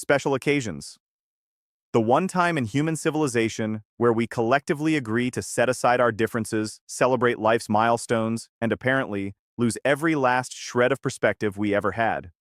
Special occasions. The one time in human civilization where we collectively agree to set aside our differences, celebrate life's milestones, and apparently lose every last shred of perspective we ever had.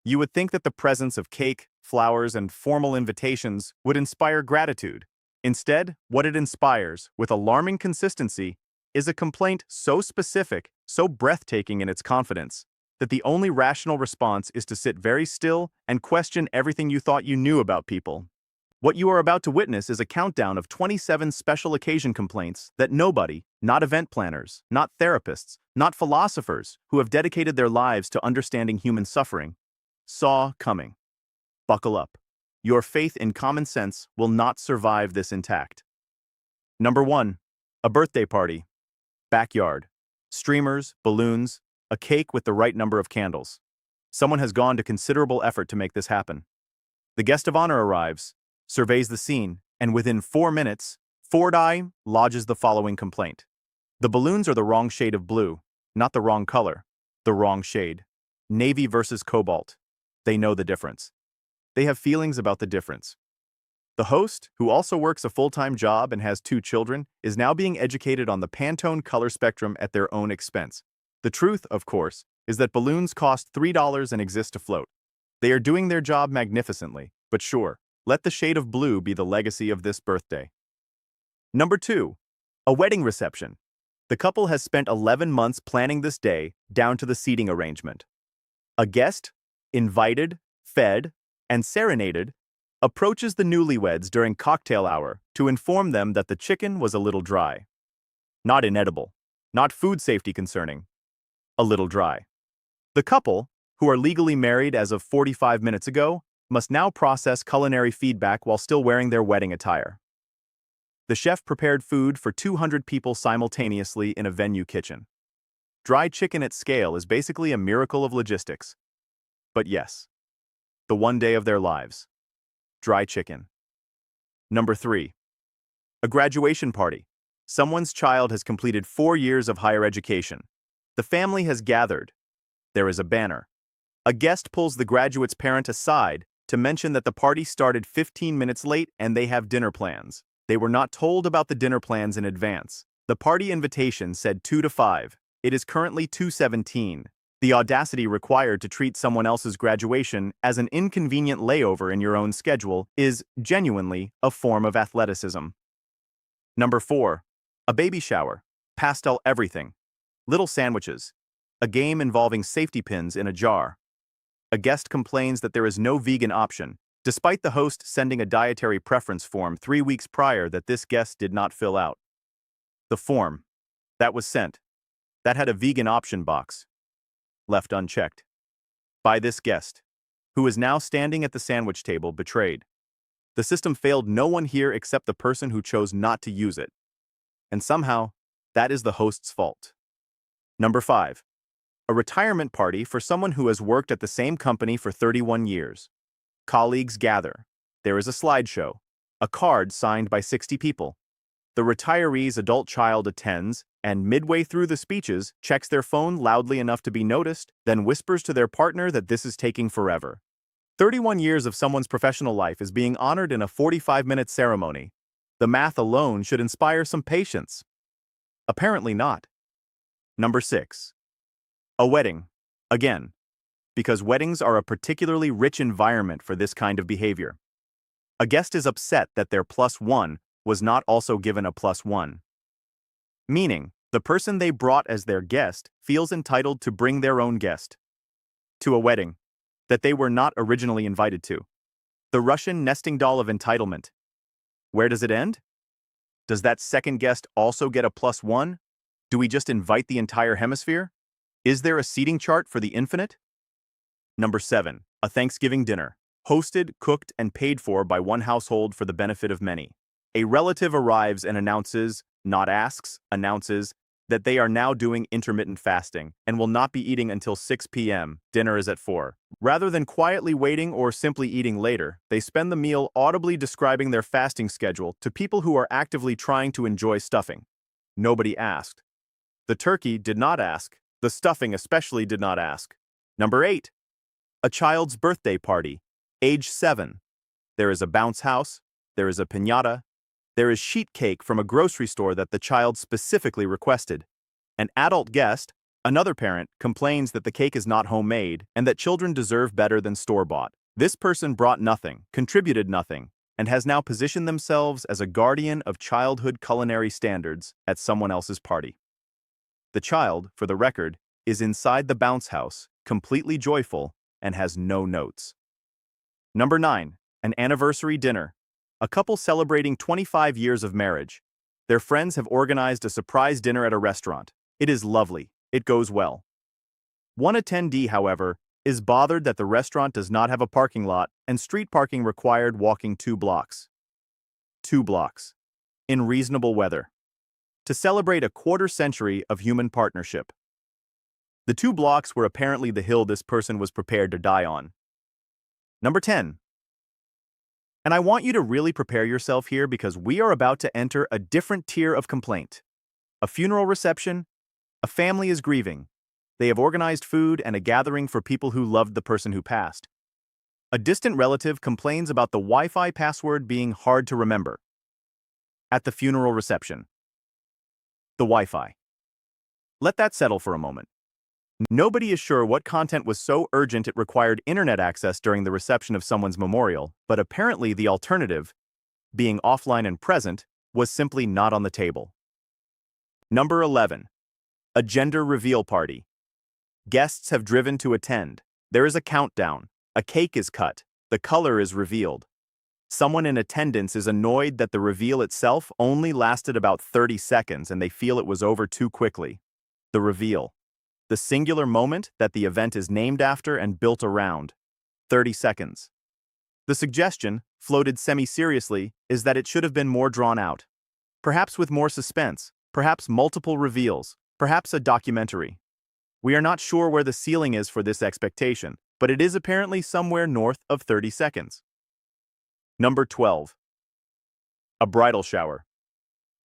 You would think that the presence of cake, flowers, and formal invitations would inspire gratitude. Instead, what it inspires, with alarming consistency, is a complaint so specific, so breathtaking in its confidence, that the only rational response is to sit very still and question everything you thought you knew about people. What you are about to witness is a countdown of 27 special occasion complaints that nobody, not event planners, not therapists, not philosophers who have dedicated their lives to understanding human suffering, saw coming. Buckle up. Your faith in common sense will not survive this intact. Number 1. A birthday party. Backyard. Streamers, balloons, a cake with the right number of candles. Someone has gone to considerable effort to make this happen. The guest of honor arrives, surveys the scene, and within 4 minutes, Ford Eye lodges the following complaint. The balloons are the wrong shade of blue, not the wrong color, the wrong shade. Navy versus cobalt. They know the difference. They have feelings about the difference. The host, who also works a full-time job and has 2 children, is now being educated on the Pantone color spectrum at their own expense. The truth, of course, is that balloons cost $3 and exist to float. They are doing their job magnificently, but sure, let the shade of blue be the legacy of this birthday. Number 2. A wedding reception. The couple has spent 11 months planning this day down to the seating arrangement. A guest, invited, fed, and serenaded, approaches the newlyweds during cocktail hour to inform them that the chicken was a little dry. Not inedible, not food safety concerning, a little dry. The couple, who are legally married as of 45 minutes ago, must now process culinary feedback while still wearing their wedding attire. The chef prepared food for 200 people simultaneously in a venue kitchen. Dry chicken at scale is basically a miracle of logistics. But yes, the one day of their lives. Dry chicken. Number 3. A graduation party. Someone's child has completed 4 years of higher education. The family has gathered. There is a banner. A guest pulls the graduate's parent aside to mention that the party started 15 minutes late and they have dinner plans. They were not told about the dinner plans in advance. The party invitation said 2 to 5. It is currently 2:17. The audacity required to treat someone else's graduation as an inconvenient layover in your own schedule is genuinely a form of athleticism. Number 4. A baby shower. Pastel everything. Little sandwiches. A game involving safety pins in a jar. A guest complains that there is no vegan option, despite the host sending a dietary preference form 3 weeks prior that this guest did not fill out. The form that was sent, that had a vegan option box, left unchecked. By this guest, who is now standing at the sandwich table betrayed. The system failed no one here except the person who chose not to use it. And somehow, that is the host's fault. Number 5. A retirement party for someone who has worked at the same company for 31 years. Colleagues gather. There is a slideshow. A card signed by 60 people. The retiree's adult child attends, and midway through the speeches, checks their phone loudly enough to be noticed, then whispers to their partner that this is taking forever. 31 years of someone's professional life is being honored in a 45-minute ceremony. The math alone should inspire some patience. Apparently not. Number 6. A wedding. Again, because weddings are a particularly rich environment for this kind of behavior. A guest is upset that their +1 was not also given a +1. Meaning, the person they brought as their guest feels entitled to bring their own guest to a wedding that they were not originally invited to. The Russian nesting doll of entitlement. Where does it end? Does that second guest also get a +1? Do we just invite the entire hemisphere? Is there a seating chart for the infinite? Number 7. A Thanksgiving dinner. Hosted, cooked, and paid for by one household for the benefit of many. A relative arrives and announces, not asks, announces, that they are now doing intermittent fasting and will not be eating until 6 p.m. Dinner is at 4. Rather than quietly waiting or simply eating later, they spend the meal audibly describing their fasting schedule to people who are actively trying to enjoy stuffing. Nobody asked. The turkey did not ask. The stuffing especially did not ask. Number 8. A child's birthday party. Age 7. There is a bounce house, there is a piñata, there is sheet cake from a grocery store that the child specifically requested. An adult guest, another parent, complains that the cake is not homemade and that children deserve better than store-bought. This person brought nothing, contributed nothing, and has now positioned themselves as a guardian of childhood culinary standards at someone else's party. The child, for the record, is inside the bounce house, completely joyful, and has no notes. Number 9. An anniversary dinner. A couple celebrating 25 years of marriage. Their friends have organized a surprise dinner at a restaurant. It is lovely. It goes well. One attendee, however, is bothered that the restaurant does not have a parking lot and street parking required walking 2 blocks. 2 blocks. In reasonable weather. To celebrate a quarter-century of human partnership. The 2 blocks were apparently the hill this person was prepared to die on. Number 10. And I want you to really prepare yourself here because we are about to enter a different tier of complaint. A funeral reception, a family is grieving. They have organized food and a gathering for people who loved the person who passed. A distant relative complains about the Wi-Fi password being hard to remember. At the funeral reception. The Wi-Fi. Let that settle for a moment. Nobody is sure what content was so urgent it required internet access during the reception of someone's memorial, but apparently the alternative, being offline and present, was simply not on the table. Number 11. A gender reveal party. Guests have driven to attend. There is a countdown. A cake is cut. The color is revealed. Someone in attendance is annoyed that the reveal itself only lasted about 30 seconds and they feel it was over too quickly. The reveal. The singular moment that the event is named after and built around. 30 seconds. The suggestion, floated semi-seriously, is that it should have been more drawn out. Perhaps with more suspense, perhaps multiple reveals, perhaps a documentary. We are not sure where the ceiling is for this expectation, but it is apparently somewhere north of 30 seconds. Number 12. A bridal shower.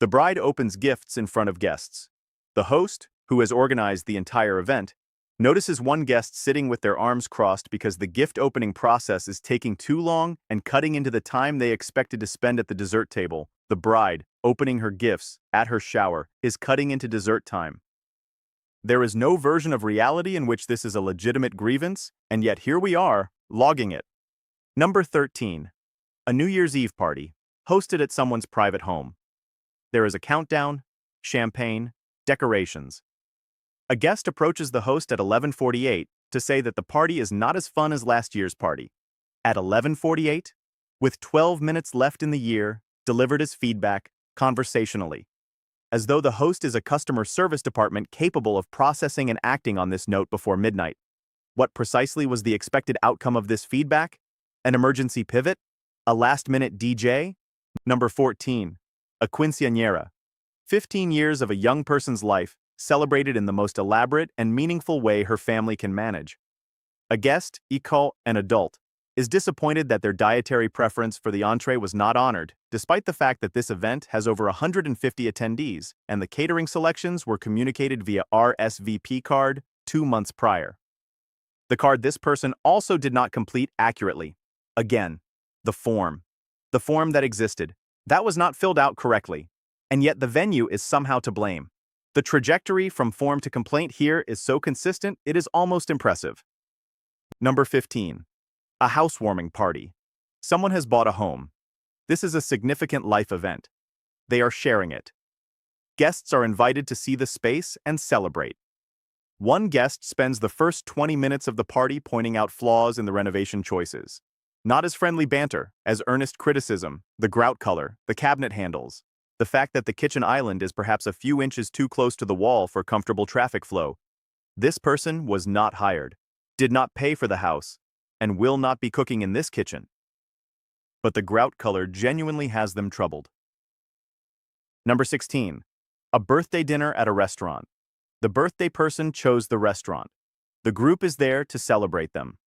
The bride opens gifts in front of guests. The host, who has organized the entire event, notices one guest sitting with their arms crossed because the gift opening process is taking too long and cutting into the time they expected to spend at the dessert table. The bride, opening her gifts at her shower, is cutting into dessert time. There is no version of reality in which this is a legitimate grievance, and yet here we are, logging it. Number 13. A New Year's Eve party, hosted at someone's private home. There is a countdown, champagne, decorations. A guest approaches the host at 11:48 to say that the party is not as fun as last year's party. At 11:48, with 12 minutes left in the year, delivered as feedback, conversationally. As though the host is a customer service department capable of processing and acting on this note before midnight. What precisely was the expected outcome of this feedback? An emergency pivot? A last-minute DJ? Number 14. A quinceañera. 15 years of a young person's life, celebrated in the most elaborate and meaningful way her family can manage. A guest, an adult, is disappointed that their dietary preference for the entree was not honored, despite the fact that this event has over 150 attendees and the catering selections were communicated via RSVP card 2 months prior. The card this person also did not complete accurately. Again, the form. The form that existed. That was not filled out correctly. And yet the venue is somehow to blame. The trajectory from form to complaint here is so consistent, it is almost impressive. Number 15. A housewarming party. Someone has bought a home. This is a significant life event. They are sharing it. Guests are invited to see the space and celebrate. One guest spends the first 20 minutes of the party pointing out flaws in the renovation choices. Not as friendly banter, as earnest criticism, the grout color, the cabinet handles, the fact that the kitchen island is perhaps a few inches too close to the wall for comfortable traffic flow. This person was not hired, did not pay for the house, and will not be cooking in this kitchen. But the grout color genuinely has them troubled. Number 16. A birthday dinner at a restaurant. The birthday person chose the restaurant. The group is there to celebrate them.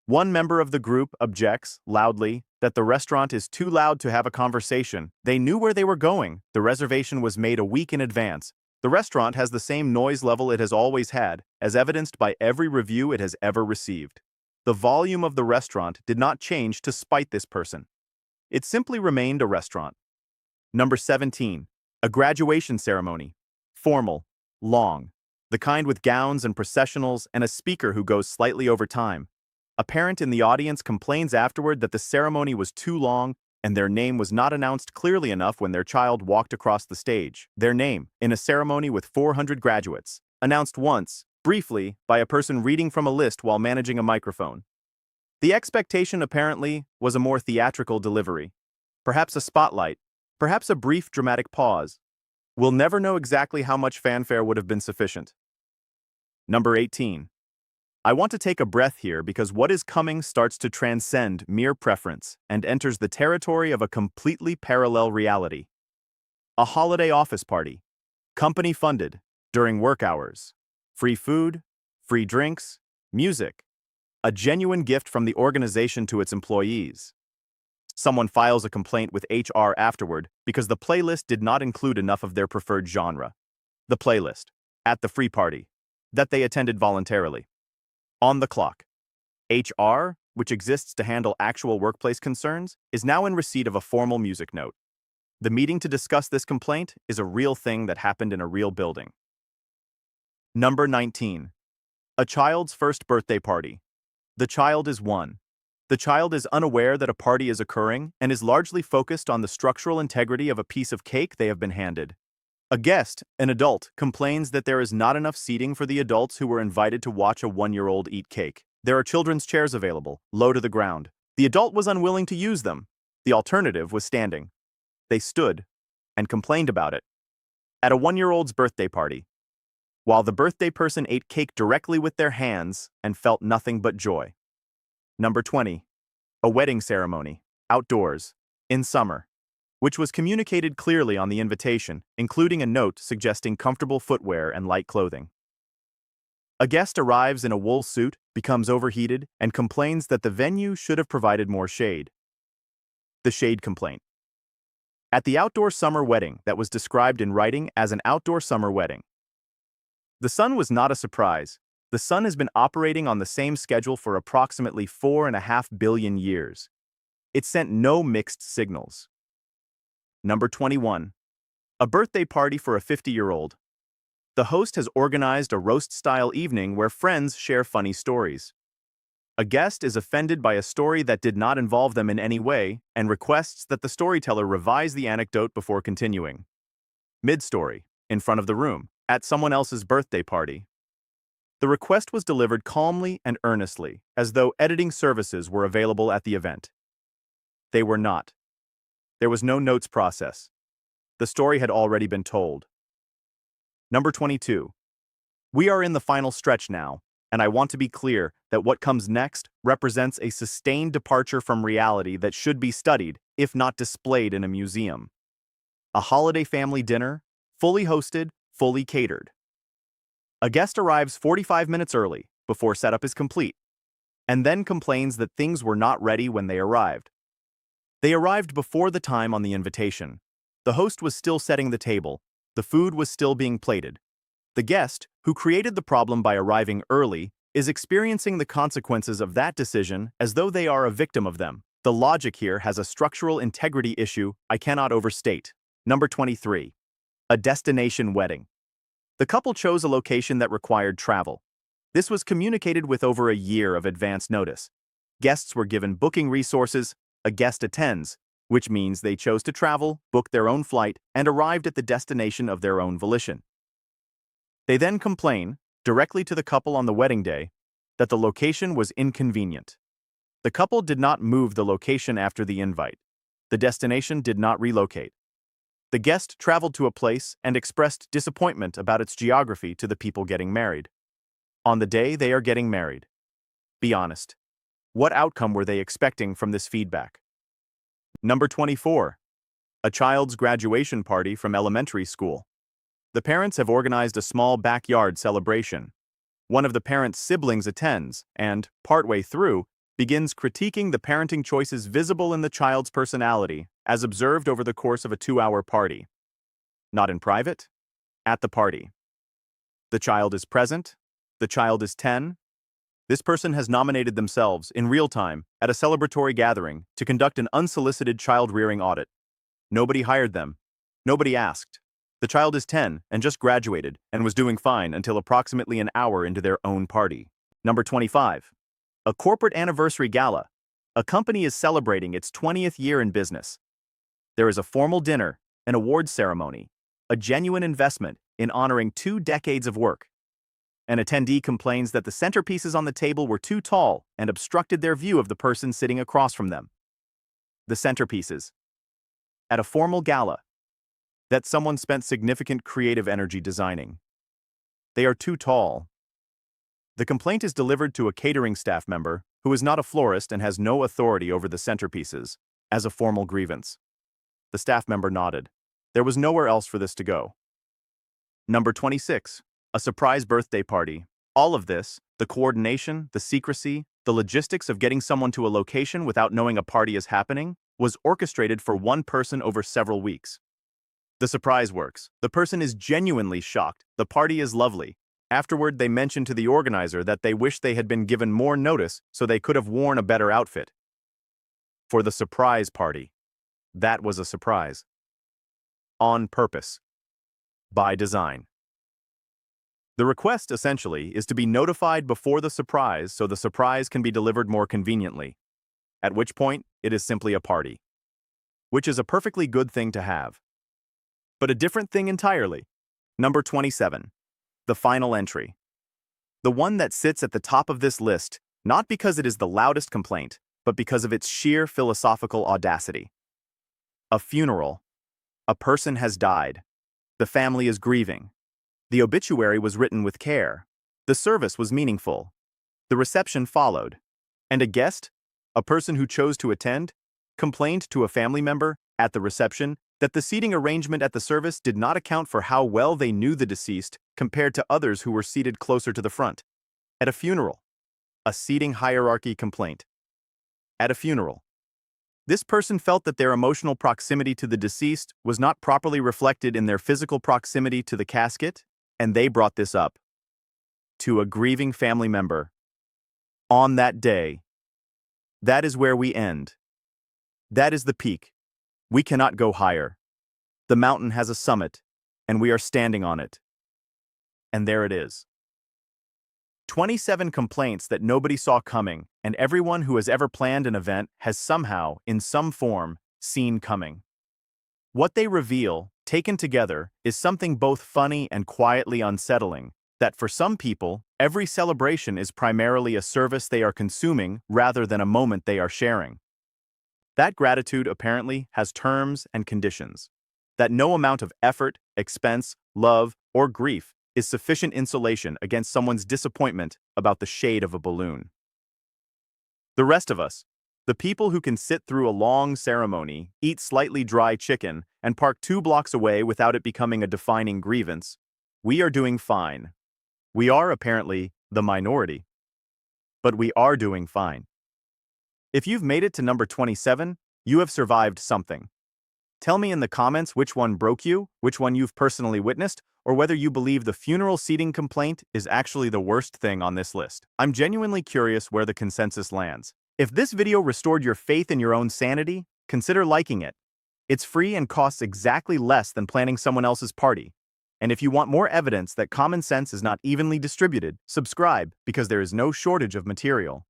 One member of the group objects, loudly, that the restaurant is too loud to have a conversation. They knew where they were going. The reservation was made a week in advance. The restaurant has the same noise level it has always had, as evidenced by every review it has ever received. The volume of the restaurant did not change to spite this person. It simply remained a restaurant. Number 17. A graduation ceremony. Formal, long, the kind with gowns and processionals and a speaker who goes slightly over time. A parent in the audience complains afterward that the ceremony was too long and their name was not announced clearly enough when their child walked across the stage. Their name, in a ceremony with 400 graduates, announced once, briefly, by a person reading from a list while managing a microphone. The expectation, apparently, was a more theatrical delivery. Perhaps a spotlight, perhaps a brief dramatic pause. We'll never know exactly how much fanfare would have been sufficient. Number 18. I want to take a breath here because what is coming starts to transcend mere preference and enters the territory of a completely parallel reality. A holiday office party, company funded, during work hours. Free food, free drinks, music. A genuine gift from the organization to its employees. Someone files a complaint with HR afterward because the playlist did not include enough of their preferred genre. The playlist, at the free party, that they attended voluntarily. On the clock. HR, which exists to handle actual workplace concerns, is now in receipt of a formal music note. The meeting to discuss this complaint is a real thing that happened in a real building. Number 19. A child's first birthday party. The child is 1. The child is unaware that a party is occurring and is largely focused on the structural integrity of a piece of cake they have been handed. A guest, an adult, complains that there is not enough seating for the adults who were invited to watch a 1-year-old eat cake. There are children's chairs available, low to the ground. The adult was unwilling to use them. The alternative was standing. They stood and complained about it. At a 1-year-old's birthday party, while the birthday person ate cake directly with their hands and felt nothing but joy. Number 20. A wedding ceremony, outdoors, in summer, which was communicated clearly on the invitation, including a note suggesting comfortable footwear and light clothing. A guest arrives in a wool suit, becomes overheated, and complains that the venue should have provided more shade. The shade complaint. At the outdoor summer wedding that was described in writing as an outdoor summer wedding. The sun was not a surprise. The sun has been operating on the same schedule for approximately 4.5 billion years. It sent no mixed signals. Number 21. A birthday party for a 50-year-old. The host has organized a roast-style evening where friends share funny stories. A guest is offended by a story that did not involve them in any way and requests that the storyteller revise the anecdote before continuing. Mid-story, in front of the room, at someone else's birthday party. The request was delivered calmly and earnestly, as though editing services were available at the event. They were not. There was no notes process. The story had already been told. Number 22. We are in the final stretch now, and I want to be clear that what comes next represents a sustained departure from reality that should be studied, if not displayed in a museum. A holiday family dinner, fully hosted, fully catered. A guest arrives 45 minutes early, before setup is complete, and then complains that things were not ready when they arrived. They arrived before the time on the invitation. The host was still setting the table. The food was still being plated. The guest, who created the problem by arriving early, is experiencing the consequences of that decision as though they are a victim of them. The logic here has a structural integrity issue I cannot overstate. Number 23. A destination wedding. The couple chose a location that required travel. This was communicated with over a year of advance notice. Guests were given booking resources. A guest attends, which means they chose to travel, booked their own flight, and arrived at the destination of their own volition. They then complain, directly to the couple on the wedding day, that the location was inconvenient. The couple did not move the location after the invite. The destination did not relocate. The guest traveled to a place and expressed disappointment about its geography to the people getting married. On the day they are getting married. Be honest. What outcome were they expecting from this feedback? Number 24. A child's graduation party from elementary school. The parents have organized a small backyard celebration. One of the parents' siblings attends and, partway through, begins critiquing the parenting choices visible in the child's personality, as observed over the course of a 2-hour party. Not in private, at the party. The child is present. The child is 10. This person has nominated themselves, in real time, at a celebratory gathering, to conduct an unsolicited child-rearing audit. Nobody hired them. Nobody asked. The child is 10 and just graduated and was doing fine until approximately an hour into their own party. Number 25. A corporate anniversary gala. A company is celebrating its 20th year in business. There is a formal dinner, an awards ceremony, a genuine investment in honoring 2 decades of work. An attendee complains that the centerpieces on the table were too tall and obstructed their view of the person sitting across from them. The centerpieces. At a formal gala that someone spent significant creative energy designing. They are too tall. The complaint is delivered to a catering staff member who is not a florist and has no authority over the centerpieces, as a formal grievance. The staff member nodded. There was nowhere else for this to go. Number 26. A surprise birthday party. All of this, the coordination, the secrecy, the logistics of getting someone to a location without knowing a party is happening, was orchestrated for one person over several weeks. The surprise works. The person is genuinely shocked. The party is lovely. Afterward, they mention to the organizer that they wish they had been given more notice so they could have worn a better outfit. For the surprise party. That was a surprise. On purpose. By design. The request, essentially, is to be notified before the surprise so the surprise can be delivered more conveniently, at which point it is simply a party. Which is a perfectly good thing to have. But a different thing entirely. Number 27. The final entry. The one that sits at the top of this list, not because it is the loudest complaint, but because of its sheer philosophical audacity. A funeral. A person has died. The family is grieving. The obituary was written with care. The service was meaningful. The reception followed. And a guest, a person who chose to attend, complained to a family member at the reception that the seating arrangement at the service did not account for how well they knew the deceased compared to others who were seated closer to the front. At a funeral, a seating hierarchy complaint. At a funeral, this person felt that their emotional proximity to the deceased was not properly reflected in their physical proximity to the casket, and they brought this up to a grieving family member. On that day, that is where we end. That is the peak. We cannot go higher. The mountain has a summit, and we are standing on it. And there it is. 27 complaints that nobody saw coming, and everyone who has ever planned an event has somehow, in some form, seen coming. What they reveal, taken together, is something both funny and quietly unsettling, that for some people, every celebration is primarily a service they are consuming rather than a moment they are sharing. That gratitude apparently has terms and conditions. That no amount of effort, expense, love, or grief is sufficient insulation against someone's disappointment about the shade of a balloon. The rest of us, the people who can sit through a long ceremony, eat slightly dry chicken, and park 2 blocks away without it becoming a defining grievance, we are doing fine. We are apparently the minority. But we are doing fine. If you've made it to number 27, you have survived something. Tell me in the comments which one broke you, which one you've personally witnessed, or whether you believe the funeral seating complaint is actually the worst thing on this list. I'm genuinely curious where the consensus lands. If this video restored your faith in your own sanity, consider liking it. It's free and costs exactly less than planning someone else's party. And if you want more evidence that common sense is not evenly distributed, subscribe because there is no shortage of material.